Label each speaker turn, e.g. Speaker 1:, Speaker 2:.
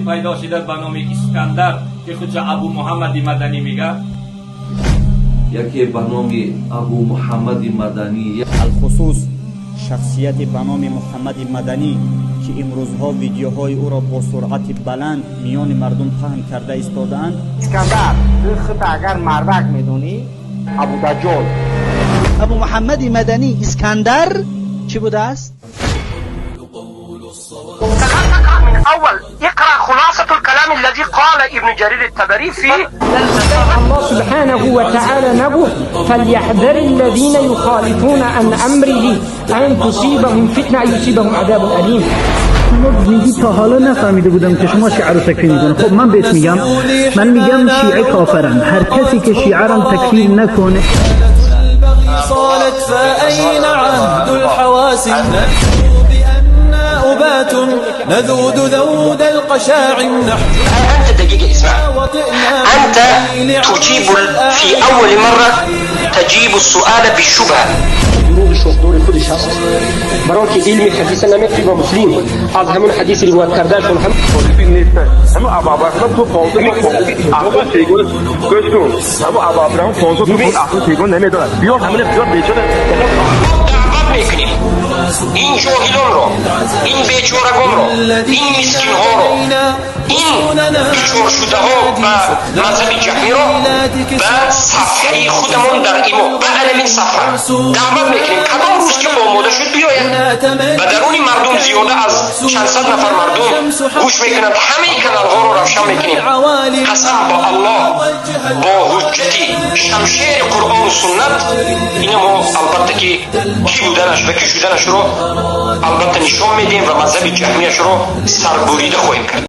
Speaker 1: پیدا شده به نام اسکندر که خودش ابو محمد مدنی میگه.
Speaker 2: یکی به نام ابو محمد مدنی،
Speaker 3: الخصوص شخصیت به نام محمد مدنی که امروزها ویدیوهای او را با سرعت بلند میان مردم پهن کرده ایستاده‌اند.
Speaker 4: اسکندر خود اگر مردک میدونی ابو دجال.
Speaker 5: ابو محمد مدنی اسکندر چی بوده است؟
Speaker 4: من اول اقرا خلاصة الكلام الذي قال ابن جرير الطبري فيه.
Speaker 6: الله سبحانه وتعالى نقول فليحذر الذين يخالفون عن امره ان تصيبهم فتنه يصيبهم عذاب الیم.
Speaker 7: میگی تا حالا نفهمیده بودم که شما شیعه رو تکفیر میکنه. خب من بهت میگم، من میگم شیعه کافرن. هر کسی که شیعه رو تکفیر نکنه.
Speaker 8: صالت فأين عهد الحواسم أبات نذود ذود القشاع
Speaker 4: أنت دقيقة اسمع، أنت تجيب في أول مرة تجيب السؤال بالشبهة. دروغ الشوخ دور خودش هست برای که علم حدیث نمیتونی با مسلم از همون حدیث روایت کردن شون هم
Speaker 9: همون ابوبکر تو فاضل اخلاق تیگون گوش کن. همون ابوبکر فاضل تو اخلاق تیگون نمیدونه. بیا همون بیا بیچاره
Speaker 4: دعوت میکنیم این جاهلان رو، این بیچارگان رو، این مسکین ها رو، این بیچار شده ها و مذهب جهمی رو به صفحه خودمون در ایمو به علم صفحه دعوت میکنیم. کدام روز که آماده شد بیاید و درون مردم زیاده از چند صد نفر مردم گوش میکنند. همه کانال ها رو روشن میکنیم. قسم با الله با حجتی شمشیر قرآن و سنت این ما البته که کی بودنش و کی شدنش رو البته نشان میدیم و مذهب جهمیش رو سربریده خواهیم کرد.